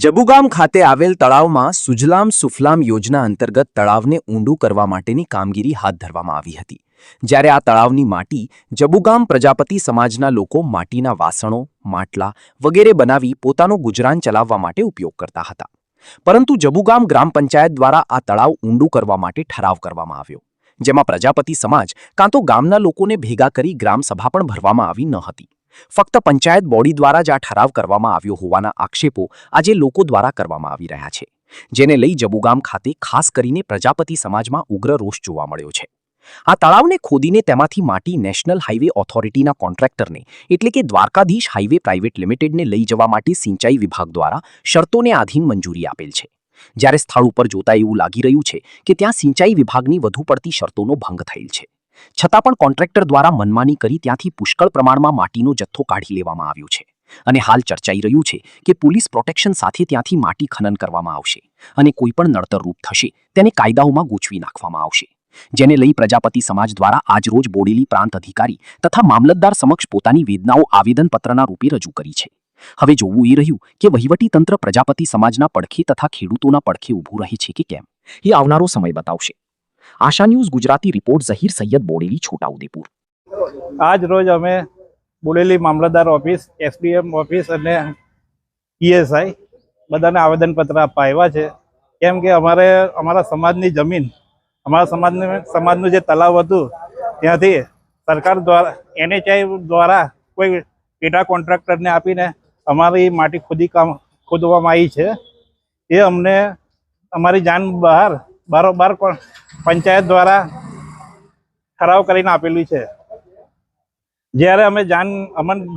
જબુગામ ખાતે આવેલ તળાવમાં સુજલામ સુફલામ યોજના અંતર્ગત તળાવને ઊંડું કરવા માટેની કામગીરી હાથ ધરવામાં આવી હતી। જ્યારે આ તળાવની માટી જબુગામ પ્રજાપતિ સમાજના લોકો માટીના વાસણો, માટલા વગેરે બનાવી પોતાનું ગુજરાન ચલાવવા માટે ઉપયોગ કરતા હતા। પરંતુ જબુગામ ગ્રામ પંચાયત દ્વારા આ તળાવ ઊંડું કરવા માટે ઠરાવ કરવામાં આવ્યો, જેમાં પ્રજાપતિ સમાજ કાં તો ગામના લોકોને ભેગા કરી ગ્રામસભા પણ ભરવામાં આવી ન હતી। ફક્ત પંચાયત બોડી દ્વારા જ આ ઠરાવ કરવામાં આવ્યો હોવાના આક્ષેપો આજે લોકો દ્વારા કરવામાં આવી રહ્યા છે, જેને લઈ જબુગામ ખાતે ખાસ કરીને પ્રજાપતિ સમાજમાં ઉગ્ર રોષ જોવા મળ્યો છે। આ તળાવને ખોદીને તેમાંથી માટી નેશનલ હાઈવે ઓથોરિટીના કોન્ટ્રાક્ટરને એટલે કે દ્વારકાધીશ હાઈવે પ્રાઇવેટ લિમિટેડને લઈ જવા માટે સિંચાઈ વિભાગ દ્વારા શરતોને આધીન મંજૂરી આપેલ છે। જ્યારે સ્થળ ઉપર જોતા એવું લાગી રહ્યું છે કે ત્યાં સિંચાઈ વિભાગની વધુ પડતી શરતોનો ભંગ થયેલ છે, છતાં પણ કોન્ટ્રાક્ટર દ્વારા મનમાની કરી ત્યાંથી પુષ્કળ પ્રમાણમાં માટીનો જથ્થો કાઢી લેવામાં આવ્યો છે અને હાલ ચર્ચાઈ રહ્યું છે કે પોલીસ પ્રોટેક્શન સાથે ત્યાંથી માટી ખનન કરવામાં આવશે અને કોઈપણ નડતરરૂપ થશે તેને કાયદાઓમાં ગૂંચવી નાખવામાં આવશે, જેને લઈ પ્રજાપતિ સમાજ દ્વારા આજરોજ બોડેલી પ્રાંત અધિકારી તથા મામલતદાર સમક્ષ પોતાની વેદનાઓ આવેદનપત્રના રૂપે રજૂ કરી છે। હવે જોવું એ રહ્યું કે વહીવટી તંત્ર પ્રજાપતિ સમાજના પડખે તથા ખેડૂતોના પડખે ઊભું રહે છે કે કેમ, એ આવનારો સમય બતાવશે। આશા ન્યૂઝ ગુજરાતી રિપોર્ટ ઝહીર સૈયદ, બોડેલી, છોટાઉદેપુર। આજ રોજ અમે બોડેલી મામલતદાર ઓફિસ, એસડીએમ ઓફિસ અને પીએસઆઈ બધાને આવેદનપત્ર આપવા આવ્યા છે, કેમ કે અમારા સમાજની જમીન, અમારા સમાજનું જે તળાવ હતું ત્યાંથી સરકાર દ્વારા NHI દ્વારા કોઈ પેટા કોન્ટ્રાક્ટરને આપીને અમારી માટી ખોદવામાં આવી છે। એ અમને અમારી જાણ બારોબાર પંચાયત દ્વારા ઠરાવ કરીને આપેલું છે। જ્યારે અમને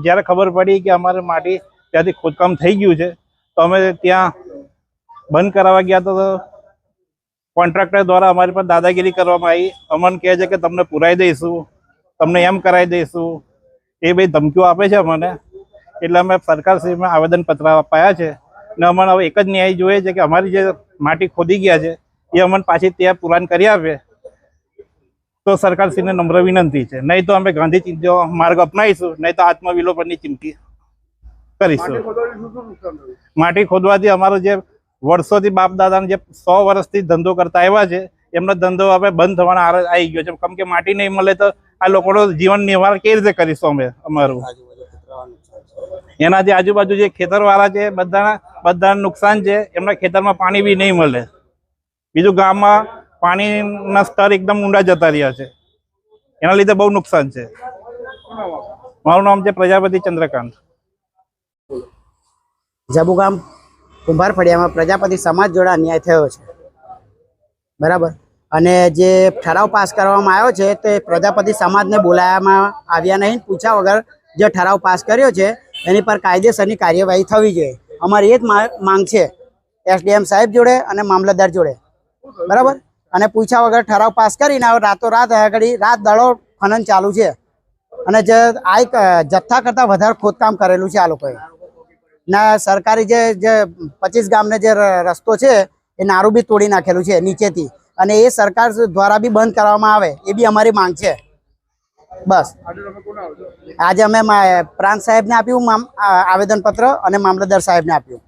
જ્યારે ખબર પડી કે અમારી માટી ત્યાંથી ખોદકામ થઈ ગયું છે તો અમે ત્યાં બંધ કરાવવા ગયા તો કોન્ટ્રાક્ટર દ્વારા અમારી પર દાદાગીરી કરવામાં આવી। અમને કહે છે કે તમને પુરાઈ દઈશું, તમને એમ કરાવી દઈશું, એ બધી ધમકીઓ આપે છે અમને। એટલે અમે સરકારશ્રીમાં આવેદનપત્ર અપાયા છે ને અમને હવે એક જ ન્યાય જોઈએ છે કે અમારી જે માટી ખોદી ગયા છે એ અમને પાછી ત્યાં પુરાણ કરી આપે તો સરકારશ્રીને નમ્ર વિનંતી છે, નહીં તો અમે ગાંધી ચિંધ્યો માર્ગ અપનાવીશું, નહીં તો આત્મવિલોપનની ચીમકી કરીશું। માટી ખોદવાથી અમારો જે વર્ષોથી બાપ દાદાને જે 100 વર્ષથી ધંધો કરતા આવ્યા છે એમનો ધંધો હવે બંધ થવાના આવી ગયો છે, કેમ કે માટી નહીં મળે તો આ લોકોનો જીવન નિર્વાહ કેવી રીતે કરીશું અમે અમારું। એનાથી આજુબાજુ જે ખેતરવાળા છે બધાને નુકસાન છે, એમના ખેતરમાં પાણી બી નહીં મળે। બીજું ગામમાં પાણીના સ્તર એકદમ ઊંડા જતા રહ્યા છે, એના લીધે બહુ નુકસાન છે। મારું નામ છે પ્રજાપતિ ચંદ્રકાંત। જબુગામ કુંભાર ફળિયામાં પ્રજાપતિ સમાજ જોડે અન્યાય થયો છે, બરાબર। અને જે ઠરાવ પાસ કરવામાં આવ્યો છે તે પ્રજાપતિ સમાજને બોલાવવામાં આવ્યા નહીં, પૂછ્યા વગર જે ઠરાવ પાસ કર્યો છે એની પર કાયદેસરની કાર્યવાહી થવી જોઈએ। અમારી એ જ માંગ છે એસડીએમ સાહેબ જોડે અને મામલતદાર જોડે, બરાબર। અને પૂછ્યા વગર ઠરાવ પાસ કરીને રાતોરાત આગળ રાત દાડો ખનન ચાલુ છે અને જે આ જથ્થા કરતાં વધારે ખોદકામ કરેલું છે આ લોકોએ। ના સરકારી જે 25 ગામને જે રસ્તો છે એ નારું બી તોડી નાખેલું છે નીચેથી, અને એ સરકાર દ્વારા બી બંધ કરવામાં આવે એ બી અમારી માંગ છે। બસ આજે અમે પ્રાંત સાહેબને આપ્યું આવેદનપત્ર અને મામલતદાર સાહેબને આપ્યું,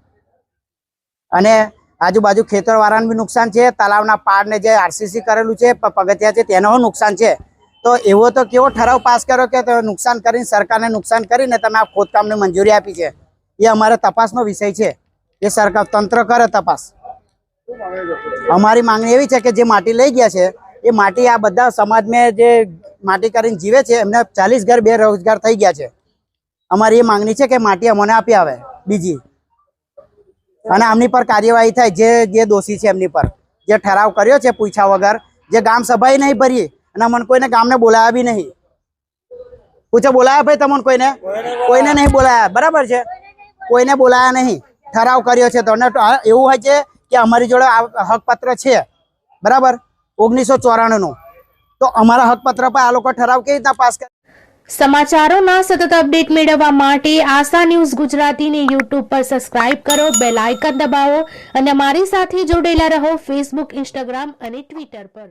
અને આજુબાજુ ખેતરવાળાને બી નુકસાન છે, તળાવના પાડને જે RCC કરેલું છે પગથિયા છે તેનો નુકસાન છે। તો એવો તો કેવો ઠરાવ પાસ કર્યો કે નુકસાન કરીને સરકારને નુકસાન કરીને તમે આ ખોદકામને મંજૂરી આપી છે, એ અમારે તપાસનો વિષય છે। એ સરકાર તંત્ર કરે તપાસ। અમારી માંગણી એવી છે કે જે માટી લઈ ગયા છે એ માટી આ બધા સમાજમાં જે માટી કરીને જીવે છે એમને 40 ઘર બેરોજગાર થઈ ગયા છે। અમારી એ માંગણી છે કે માટી અમને આપી આવે બીજી, અને આમની પર કાર્યવાહી થાય જે દોષી છે એમની પર, જે ઠરાવ કર્યો છે પૂછ્યા વગર, જે ગામ સભાએ નહીં ભરી અને અમને કોઈને ગામને બોલાવ્યા બી નહીં। પૂછો બોલાયા ભાઈ તમને કોઈને નહીં બોલાયા, બરાબર છે, કોઈને બોલાયા નહીં, ઠરાવ કર્યો છે તો એવું હોય છે કે અમારી જોડે હકપત્ર છે, બરાબર, 1994નું, તો અમારા હકપત્ર પર આ લોકો ઠરાવ કેવી રીતના પાસ કરે। સમાચારોના સતત અપડેટ મેળવવા માટે આશા ન્યૂઝ ગુજરાતીને YouTube પર સબસ્ક્રાઇબ કરો, બેલ આઇકન દબાવો અને અમારી સાથે જોડેલા રહો Facebook, Instagram અને Twitter પર।